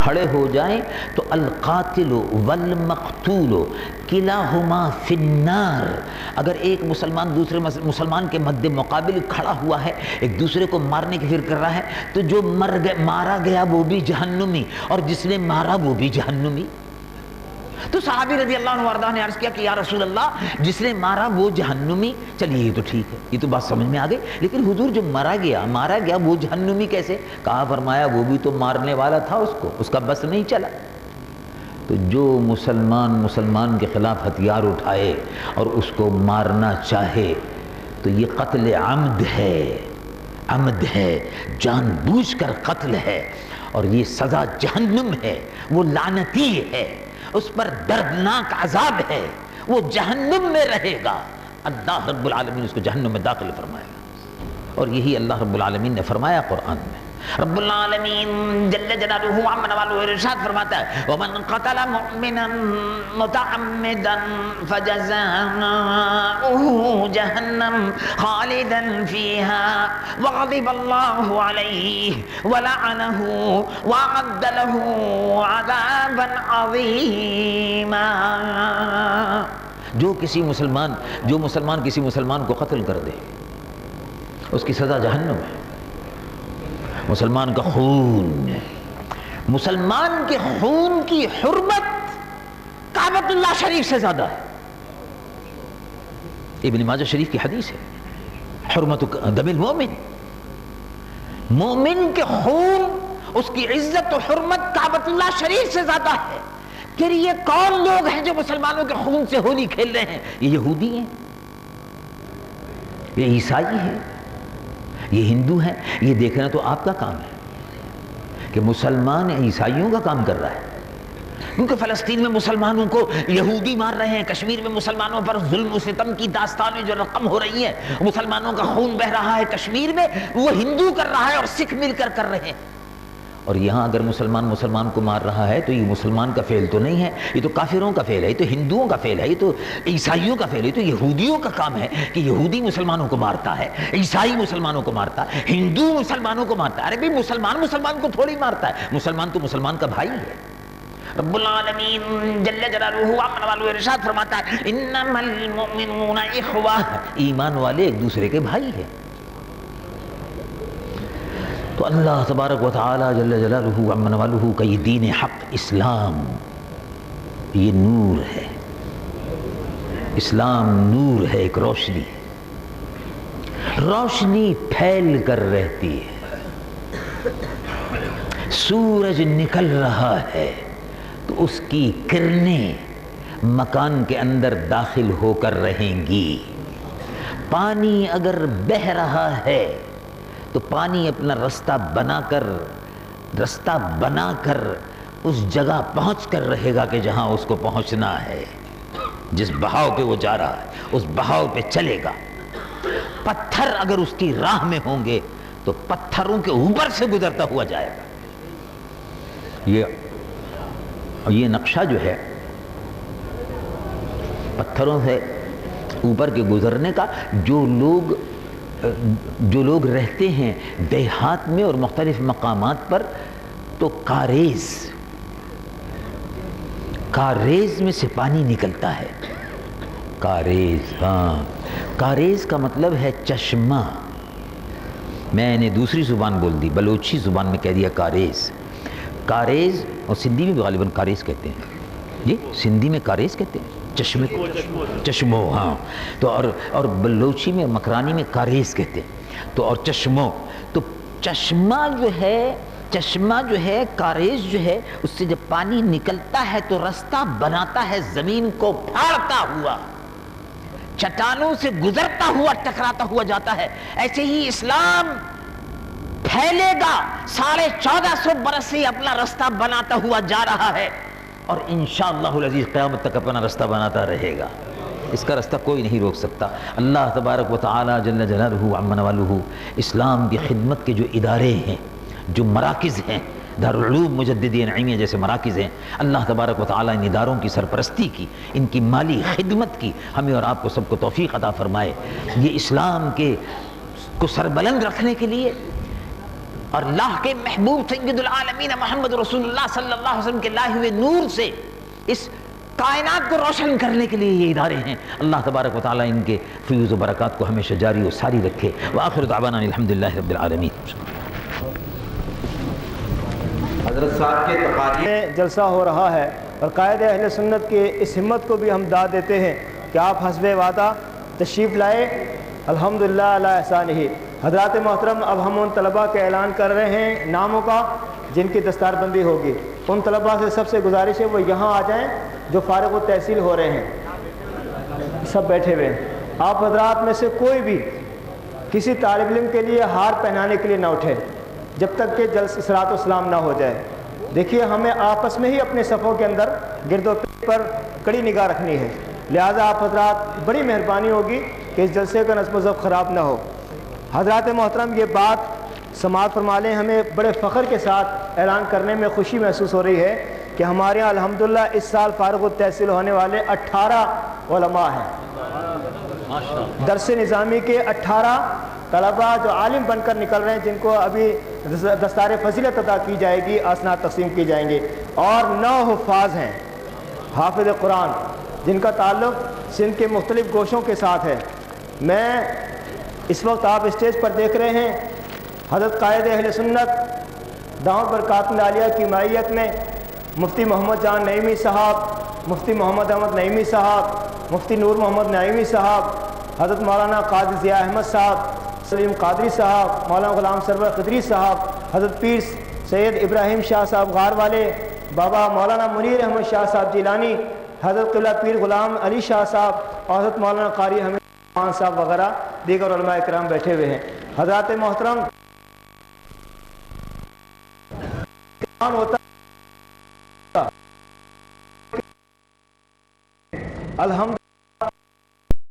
کھڑے ہو جائیں تو القاتل والمقتول کلاہما فی النار. اگر ایک مسلمان دوسرے مسلمان کے مد مقابل کھڑا ہوا ہے، ایک دوسرے کو مارنے کی فکر کر رہا ہے، تو جو مارا گیا وہ بھی جہنمی اور جس نے مارا وہ بھی جہنمی. تو صحابی رضی اللہ عنہ وارضہ نے عرض کیا کہ یا رسول اللہ، جس نے مارا وہ جہنمی. چلیے یہ تو ٹھیک ہے، یہ تو بات سمجھ میں آ گئی، لیکن حضور جو مارا گیا وہ جہنمی کیسے؟ کہا فرمایا وہ بھی تو مارنے والا تھا، اس کا بس نہیں چلا. تو جو مسلمان کے خلاف ہتھیار اٹھائے اور اس کو مارنا چاہے تو یہ قتل عمد ہے، جان بوجھ کر قتل ہے، اور یہ سزا جہنم ہے، وہ لعنتی ہے، اس پر دردناک عذاب ہے، وہ جہنم میں رہے گا. اللہ رب العالمین اس کو جہنم میں داخل فرمائے گا. اور یہی اللہ رب العالمین نے فرمایا قرآن میں. رب العالمین جل جلالہ عم نوالہ ارشاد فرماتا ہے وَمَنْ قَتَلَ مُؤْمِنًا مُتَعَمِّدًا فَجَزَاؤُهُ جَهَنَّمُ خَالِدًا فِيهَا وَغَضِبَ اللَّهُ عَلَيْهِ وَلَعَنَهُ وَأَعَدَّ لَهُ عَذَابًا عَظِيمًا. جو مسلمان کسی مسلمان کو قتل کر دے اس کی سزا جہنم ہے. مسلمان کا خون، مسلمان کے خون کی حرمت کعبۃ اللہ شریف سے زیادہ ہے. ابن ماجہ شریف کی حدیث ہے حرمت دم المؤمن، مومن کے خون، اس کی عزت و حرمت کعبۃ اللہ شریف سے زیادہ ہے. پھر یہ کون لوگ ہیں جو مسلمانوں کے خون سے ہولی کھیل رہے ہیں؟ یہ یہودی ہیں، یہ عیسائی ہیں، یہ ہندو ہیں. یہ دیکھنا تو آپ کا کام ہے کہ مسلمان عیسائیوں کا کام کر رہا ہے، کیونکہ فلسطین میں مسلمانوں کو یہودی مار رہے ہیں، کشمیر میں مسلمانوں پر ظلم و ستم کی داستانیں جو رقم ہو رہی ہیں، مسلمانوں کا خون بہ رہا ہے کشمیر میں، وہ ہندو کر رہا ہے اور سکھ مل کر رہے ہیں. اور یہاں اگر مسلمان کو مار رہا ہے تو یہ مسلمان کا فعل تو نہیں ہے، یہ تو کافروں کا فعل ہے، یہ تو ہندوؤں کا فعل ہے، یہ تو عیسائیوں کا فعل ہے. یہ تو یہودیوں کا کام ہے کہ یہودی مسلمانوں کو مارتا ہے، عیسائی مسلمانوں کو مارتا ہے، ہندو مسلمانوں کو مارتا ہے. ارے بھائی مسلمان کو تھوڑی مارتا ہے، مسلمان تو مسلمان کا بھائی ہے. رب العالمین جل جلالہ عم نوالہ ارشاد فرماتا ہے انما المؤمنون اخوہ، ایمان والے ایک دوسرے کے بھائی ہیں. تو اللہ تبارک و تعالی جل جلالہ عم نوالہ کا یہ دین حق اسلام، یہ نور ہے. اسلام نور ہے، ایک روشنی ہے، روشنی پھیل کر رہتی ہے. سورج نکل رہا ہے تو اس کی کرنیں مکان کے اندر داخل ہو کر رہیں گی. پانی اگر بہہ رہا ہے تو پانی اپنا رستہ بنا کر اس جگہ پہنچ کر رہے گا کہ جہاں اس کو پہنچنا ہے. جس بہاؤ پہ وہ جا رہا ہے اس بہاؤ پہ چلے گا. پتھر اگر اس کی راہ میں ہوں گے تو پتھروں کے اوپر سے گزرتا ہوا جائے گا. یہ نقشہ جو ہے پتھروں سے اوپر کے گزرنے کا، جو لوگ رہتے ہیں دیہات میں اور مختلف مقامات پر، تو کاریز میں سے پانی نکلتا ہے. کاریز کا مطلب ہے چشمہ. میں نے دوسری زبان بول دی، بلوچی زبان میں کہہ دیا کاریز. اور سندھی میں بھی غالباً کاریز کہتے ہیں. جی سندھی میں کاریز کہتے ہیں چشمے کو، چشمو. ہاں تو اور بلوچی میں مکرانی میں کاریز کہتے ہیں. تو اور چشمو، تو چشمہ جو ہے کاریز جو ہے، اس سے جب پانی نکلتا ہے تو رستہ بناتا ہے، زمین کو پھاڑتا ہوا، چٹانوں سے گزرتا ہوا، ٹکراتا ہوا جاتا ہے. ایسے ہی اسلام پھیلے گا، 1450 برس سے اپنا رستہ بناتا ہوا جا رہا ہے، اور انشاءاللہ العزیز قیامت تک اپنا رستہ بناتا رہے گا. اس کا رستہ کوئی نہیں روک سکتا. اللہ تبارک و تعالی جل جلالہ عم نوالہ اسلام کی خدمت کے جو ادارے ہیں، جو مراکز ہیں، دارالعلوم مجددی نعیمیہ جیسے مراکز ہیں، اللہ تبارک و تعالی ان اداروں کی سرپرستی کی، ان کی مالی خدمت کی ہمیں اور آپ کو سب کو توفیق عطا فرمائے. یہ اسلام کو سربلند رکھنے کے لیے اور اللہ کے محبوب سید العالمین محمد رسول اللہ صلی اللہ علیہ وسلم کے لائے ہوئے نور سے اس کائنات کو روشن کرنے کے لیے یہ ادارے ہیں. اللہ تبارک و تعالیٰ ان کے فیوز و برکات کو ہمیشہ جاری و ساری رکھے. وآخر دعوانا الحمدللہ رب العالمین. حضرت صاحب کے تقاضے جلسہ ہو رہا ہے اور قائد اہل سنت کی اس ہمت کو بھی ہم داد دیتے ہیں کہ آپ حسب وعدہ تشریف لائے. الحمدللہ علی احسانہ. حضرات محترم، اب ہم ان طلباء کے اعلان کر رہے ہیں ناموں کا جن کی دستار بندی ہوگی. ان طلباء سے سب سے گزارش ہے وہ یہاں آ جائیں جو فارغ التحصیل ہو رہے ہیں، سب بیٹھے ہوئے ہیں. آپ حضرات میں سے کوئی بھی کسی طالب علم کے لیے ہار پہنانے کے لیے نہ اٹھے جب تک کہ جلسہ صلاۃ و سلام نہ ہو جائے. دیکھیے، ہمیں آپس میں ہی اپنے صفوں کے اندر گرد و پیش پر کڑی نگاہ رکھنی ہے. لہٰذا آپ حضرات بڑی مہربانی ہوگی کہ اس جلسے کا نظم و ضبط خراب نہ ہو. حضرات محترم، یہ بات سماعت فرما لیں. ہمیں بڑے فخر کے ساتھ اعلان کرنے میں خوشی محسوس ہو رہی ہے کہ ہمارے یہاں الحمدللہ اس سال فارغ التحصیل ہونے والے 18 علماء ہیں. درس نظامی کے 18 طلباء جو عالم بن کر نکل رہے ہیں، جن کو ابھی دستار فضیلت عطا کی جائے گی، اسناد تقسیم کی جائیں گے. اور 9 حفاظ ہیں، حافظ قرآن، جن کا تعلق سندھ کے مختلف گوشوں کے ساتھ ہے. میں اس وقت آپ اسٹیج پر دیکھ رہے ہیں حضرت قائد اہل سنت دامت برکاتہ العالیہ کی معیت میں مفتی محمد جان نعیمی صاحب، مفتی محمد احمد نعیمی صاحب، مفتی نور محمد نعیمی صاحب، حضرت مولانا قاضی ضیاء احمد صاحب، سلیم قادری صاحب، مولانا غلام سرور قدری صاحب، حضرت پیر سید ابراہیم شاہ صاحب غار والے، بابا مولانا منیر احمد شاہ صاحب جیلانی، حضرت قبلہ پیر غلام علی شاہ صاحب اور حضرت مولانا قاری حمید خان صاحب وغیرہ دیگر علماء کرام بیٹھے ہوئے ہیں. حضرات محترم، الحمد